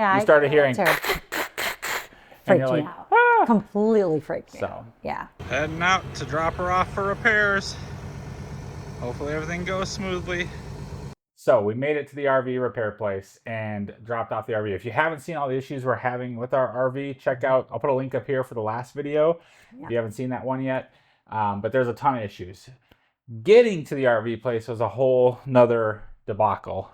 Yeah, you started hearing and you're freaked me like, out. ah! Completely freaked me out. Yeah. Heading out to drop her off for repairs. Hopefully everything goes smoothly. So we made it to the RV repair place and dropped off the RV. If you haven't seen all the issues we're having with our RV, check out, I'll put a link up here for the last video if you haven't seen that one yet. But there's a ton of issues. Getting to the RV place was a whole nother debacle.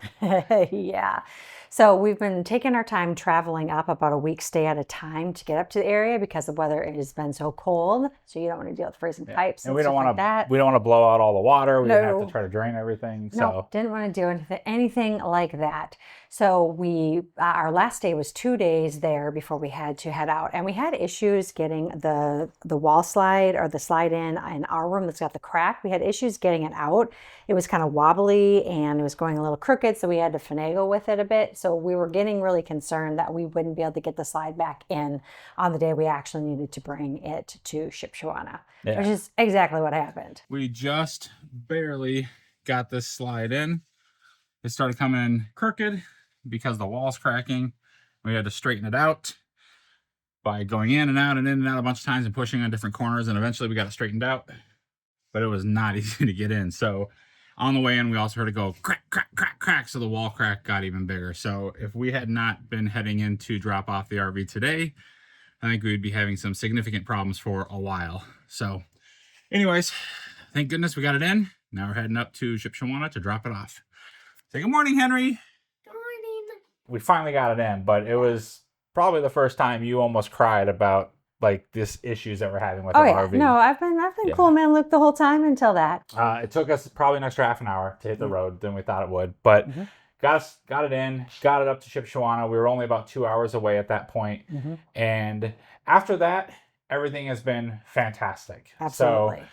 Yeah. So we've been taking our time traveling up about a week stay at a time to get up to the area because the weather has been so cold. So you don't want to deal with freezing pipes And we don't want like that. We don't want to blow out all the water. We have No. to try to drain everything. No, So didn't want to do anything like that. So we, our last day was 2 days there before we had to head out. And we had issues getting the wall slide or the slide in our room that's got the crack. We had issues getting it out. It was kind of wobbly and it was going a little crooked. So we had to finagle with it a bit. So we were getting really concerned that we wouldn't be able to get the slide back in on the day we actually needed to bring it to Shipshewana, which is exactly what happened. We just barely got this slide in. It started coming in crooked because the wall's cracking. We had to straighten it out by going in and out and in and out a bunch of times and pushing on different corners, and eventually we got it straightened out, but it was not easy to get in. So on the way in, we also heard it go crack, crack, crack, crack, so the wall crack got even bigger. So if we had not been heading in to drop off the RV today, I think we would be having some significant problems for a while. So anyways, thank goodness we got it in. Now we're heading up to Shipshewana to drop it off. Say good morning, Henry. Good morning. we finally got it in, but it was probably the first time you almost cried about like this issues that we're having with the RV. No, I've been cool, man, Luke, the whole time until that. It took us probably an extra half an hour to hit the road than we thought it would, but got it in, got it up to Shipshewana. We were only about 2 hours away at that point. And after that, everything has been fantastic. Absolutely. So,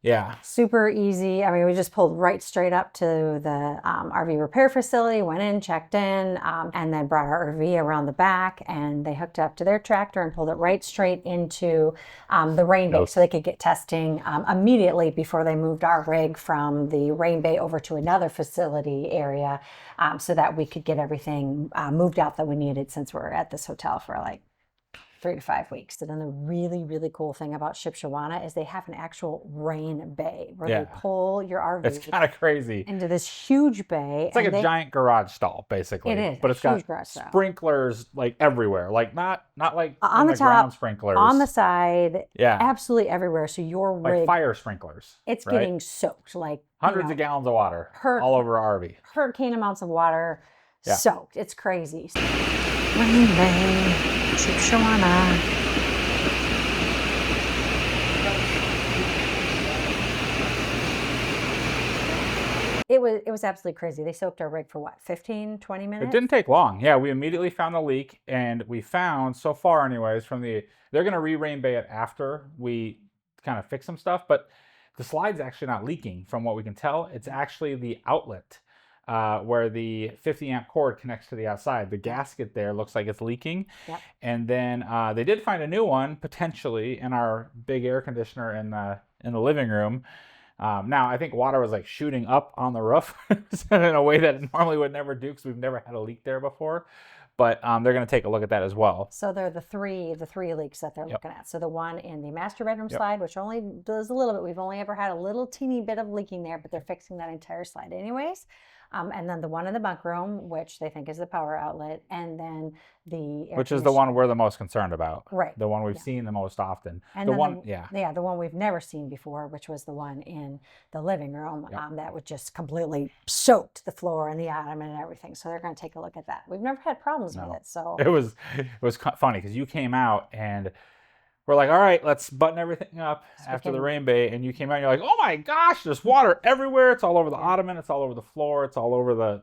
yeah. Super easy. I mean, we just pulled right straight up to the RV repair facility, went in, checked in, and then brought our RV around the back, and they hooked up to their tractor and pulled it right straight into the rain bay so they could get testing immediately before they moved our rig from the rain bay over to another facility area so that we could get everything moved out that we needed since we're at this hotel for like 3 to 5 weeks. And then the really, really cool thing about Shipshewana is they have an actual rain bay where they pull your RV. It's kind of crazy. Into this huge bay. It's like a giant garage stall, basically. It is. But it's got sprinklers like everywhere. Like not like on the top, ground sprinklers. On the side. Yeah. Absolutely everywhere. So your rig. Like fire sprinklers. It's getting soaked. Like hundreds of gallons of water all over our RV. Hurricane amounts of water soaked. It's crazy. Rain bay. Shipshewana. It was absolutely crazy. They soaked our rig for what, 15, 20 minutes? It didn't take long. Yeah, we immediately found the leak, and we found, so far anyways, they're going to re-rain bay it after we kind of fix some stuff, but the slide's actually not leaking from what we can tell. It's actually the outlet where the 50 amp cord connects to the outside. The gasket there looks like it's leaking. Yep. And then they did find a new one potentially in our big air conditioner in the living room. Now I think water was like shooting up on the roof in a way that it normally would never do because we've never had a leak there before. But they're going to take a look at that as well. So they're the three leaks that they're looking at. So the one in the master bedroom slide, which only does a little bit. We've only ever had a little teeny bit of leaking there, but they're fixing that entire slide anyways. And then the one in the bunk room, which they think is the power outlet, and then which is the one we're the most concerned about. Right. The one we've seen the most often. And the one we've never seen before, which was the one in the living room that would just completely soaked the floor and the ottoman and everything. So they're going to take a look at that. We've never had problems with it. So it was funny because you came out and we're like, all right, let's button everything up after the rain bay. And you came out and you're like, oh my gosh, there's water everywhere. It's all over the ottoman. It's all over the floor. It's all over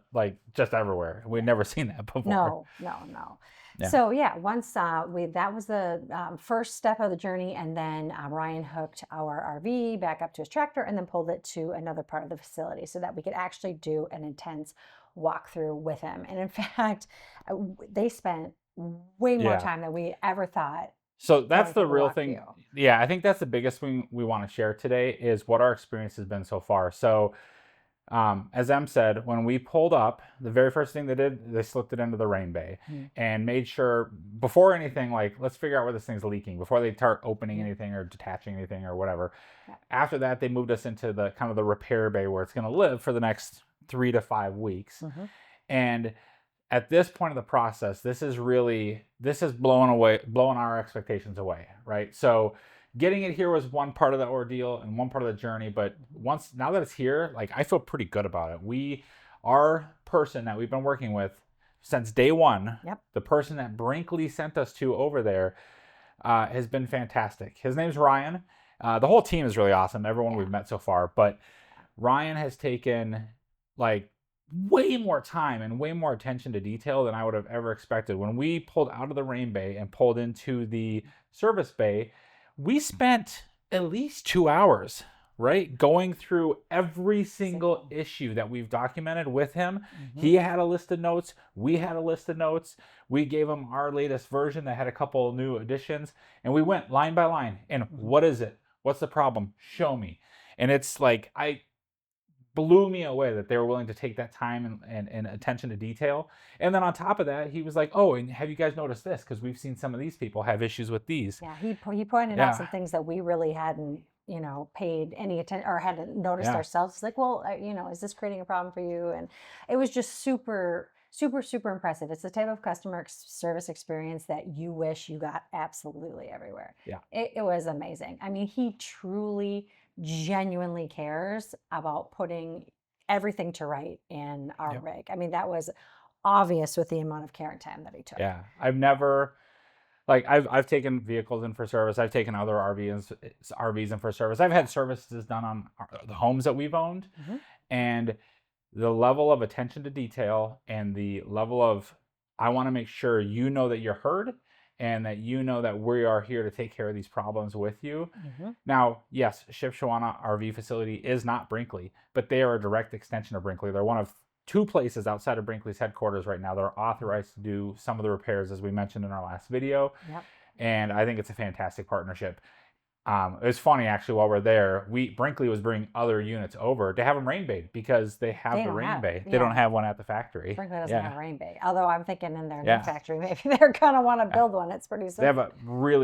just everywhere. We'd never seen that before. No. Yeah. So once that was the first step of the journey. And then Ryan hooked our RV back up to his tractor and then pulled it to another part of the facility so that we could actually do an intense walkthrough with him. And in fact, they spent way more time than we ever thought. So that's the real thing. Yeah, I think that's the biggest thing we want to share today is what our experience has been so far. So As Em said, when we pulled up, the very first thing they did, they slipped it into the rain bay and made sure before anything, like, let's figure out where this thing's leaking before they start opening anything or detaching anything or whatever. After that, they moved us into the kind of the repair bay where it's going to live for the next 3 to 5 weeks. And at this point of the process, this is blowing our expectations away, right? So getting it here was one part of the ordeal and one part of the journey, but now that it's here, like, I feel pretty good about it. Our person that we've been working with since day one, the person that Brinkley sent us to over there, has been fantastic. His name's Ryan. The whole team is really awesome, everyone we've met so far, but Ryan has taken, like, way more time and way more attention to detail than I would have ever expected. When we pulled out of the rain bay and pulled into the service bay, we spent at least 2 hours, right, going through every single issue that we've documented with him. He had a list of notes. We had a list of notes. We gave him our latest version that had a couple new additions, and we went line by line. And what is it? What's the problem? Show me. And it's like, blew me away that they were willing to take that time and attention to detail. And then on top of that, he was like, oh, and have you guys noticed this? Because we've seen some of these people have issues with these. Yeah, he pointed out some things that we really hadn't, paid any attention or hadn't noticed ourselves. It's like, well, is this creating a problem for you? And it was just super, super, super impressive. It's the type of customer service experience that you wish you got absolutely everywhere. Yeah, it was amazing. I mean, he truly, genuinely cares about putting everything to right in our rig. I mean, that was obvious with the amount of care and time that he took. Yeah, I've taken vehicles in for service. I've taken other RVs in for service. I've had services done on the homes that we've owned, and the level of attention to detail and the level of, I want to make sure you know that you're heard and that you know that we are here to take care of these problems with you. Now, yes, Shipshewana RV facility is not Brinkley, but they are a direct extension of Brinkley. They're one of 2 places outside of Brinkley's headquarters right now that are authorized to do some of the repairs, as we mentioned in our last video. And I think it's a fantastic partnership. It was funny, actually, while we're there, Brinkley was bringing other units over to have them rain bayed because they have the rain bay. They don't have one at the factory. Brinkley doesn't have a rain bay. Although I'm thinking in their new factory, maybe they're going to want to build one. It's pretty simple. They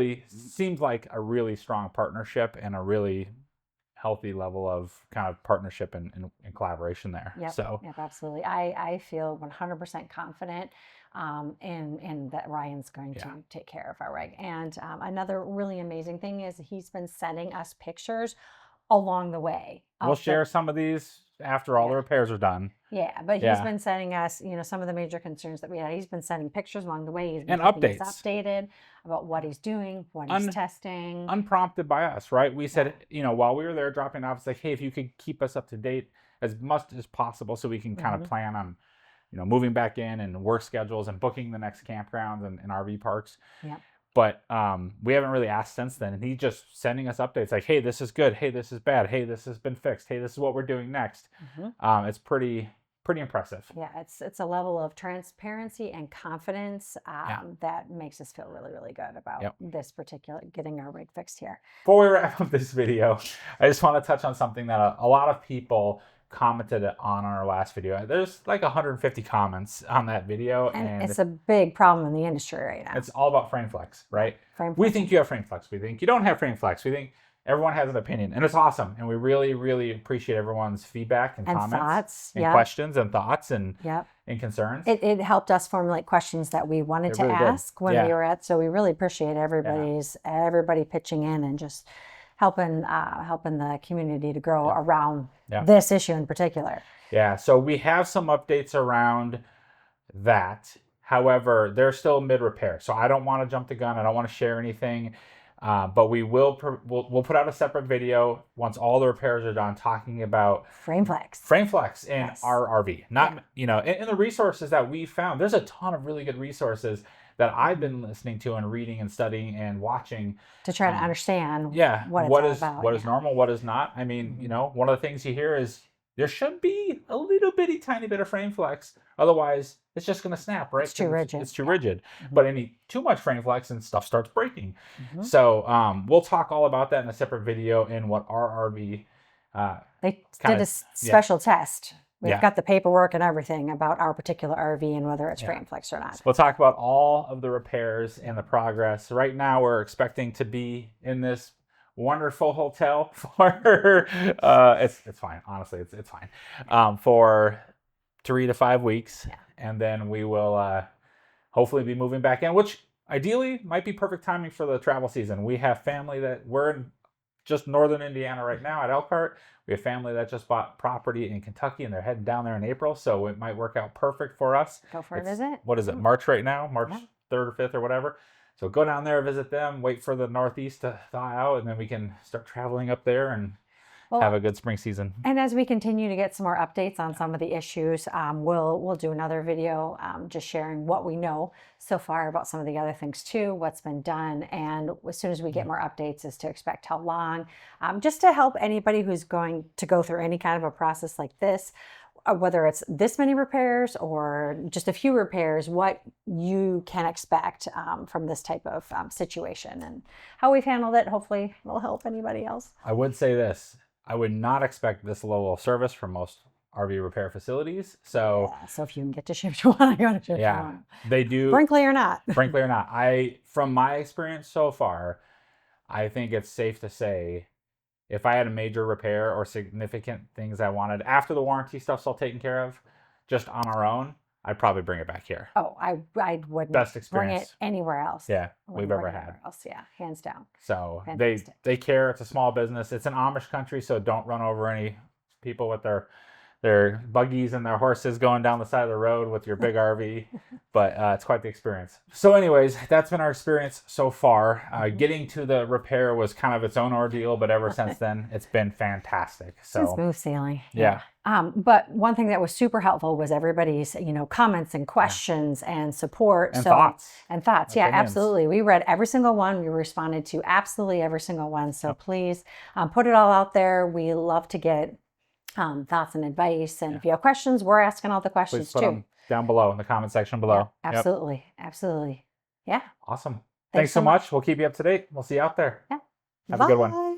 have seems like a really strong partnership and a really healthy level of kind of partnership and collaboration there. Yep, absolutely. I feel 100% confident in that Ryan's going to take care of our rig. And another really amazing thing is he's been sending us pictures along the way. We'll share some of these after all the repairs are done. Yeah, but he's been sending us, some of the major concerns that we had. He's been sending pictures along the way. He's been keeping us updated about what he's doing, what he's testing. Unprompted by us, right? We said, while we were there dropping off, it's like, hey, if you could keep us up to date as much as possible so we can kind of plan on, moving back in and work schedules and booking the next campgrounds and RV parks. But we haven't really asked since then. And he's just sending us updates like, hey, this is good. Hey, this is bad. Hey, this has been fixed. Hey, this is what we're doing next. It's pretty impressive. Yeah, it's a level of transparency and confidence that makes us feel really, really good about this particular, getting our rig fixed here. Before we wrap up this video, I just want to touch on something that a lot of people commented on our last video. There's like 150 comments on that video. And it's a big problem in the industry right now. It's all about frame flex, right? We think you have frame flex. We think you don't have frame flex. We think everyone has an opinion, and it's awesome. And we really, really appreciate everyone's feedback and comments thoughts, and questions and thoughts and concerns. It helped us formulate questions that we wanted to ask when we were at. So we really appreciate everybody pitching in and just helping the community to grow around this issue in particular. Yeah, so we have some updates around that. However, they're still mid-repair, so I don't want to jump the gun. I don't want to share anything, but we'll put out a separate video once all the repairs are done, talking about frame flex in our RV. In the resources that we found, there's a ton of really good resources that I've been listening to and reading and studying and watching to try to understand what it's all about. What is normal, what is not. I mean, one of the things you hear is there should be a little bitty tiny bit of frame flex, otherwise it's just going to snap, right? It's too rigid. It's too rigid. But too much frame flex and stuff starts breaking. So we'll talk all about that in a separate video in what our RV They kinda- did a special test. We've Yeah. got the paperwork and everything about our particular RV and whether it's frame flex or not. We'll talk about all of the repairs and the progress. Right now, we're expecting to be in this wonderful hotel for it's fine. Honestly, it's fine for 3 to 5 weeks, and then we will hopefully be moving back in, which ideally might be perfect timing for the travel season. We have family that we're in just northern Indiana right now at Elkhart. We have family that just bought property in Kentucky and they're heading down there in April, so it might work out perfect for us. Go for a visit. What is it, March right now? March 3rd or 5th or whatever. So go down there, visit them, wait for the Northeast to thaw out, and then we can start traveling up there and have a good spring season. And as we continue to get some more updates on some of the issues, we'll do another video just sharing what we know so far about some of the other things too, what's been done, and as soon as we get more updates as to expect how long, just to help anybody who's going to go through any kind of a process like this, whether it's this many repairs or just a few repairs, what you can expect from this type of situation and how we've handled it. Hopefully will help anybody else. I would say this. I would not expect this level of service from most RV repair facilities. So, so if you can get to Shipshewana, go to Shipshewana. Yeah, they do. Brinkley or not. Brinkley or not. From my experience so far, I think it's safe to say if I had a major repair or significant things I wanted after the warranty stuff's all taken care of, just on our own, I'd probably bring it back here. Oh, I wouldn't Best bring it experience. anywhere else. Yeah, I we've wouldn't ever bring it had. anywhere else. Yeah, hands down. So Fantastic. they care. It's a small business. It's an Amish country, so don't run over any people with their buggies and their horses going down the side of the road with your big RV. But it's quite the experience. So anyways, that's been our experience so far. Getting to the repair was kind of its own ordeal, but ever since then, it's been fantastic. So smooth sailing. Yeah. But one thing that was super helpful was everybody's, comments and questions and support. And thoughts. And thoughts. Yeah, Opinions. absolutely. We read every single one. We responded to absolutely every single one. So please put it all out there. We love to get thoughts and advice. And if you have questions, we're asking all the questions Please put too. them down below in the comment section below. Yeah, absolutely. Absolutely. Yeah. Awesome. Thanks so much. We'll keep you up to date. We'll see you out there. Yeah. Have a good one. Bye.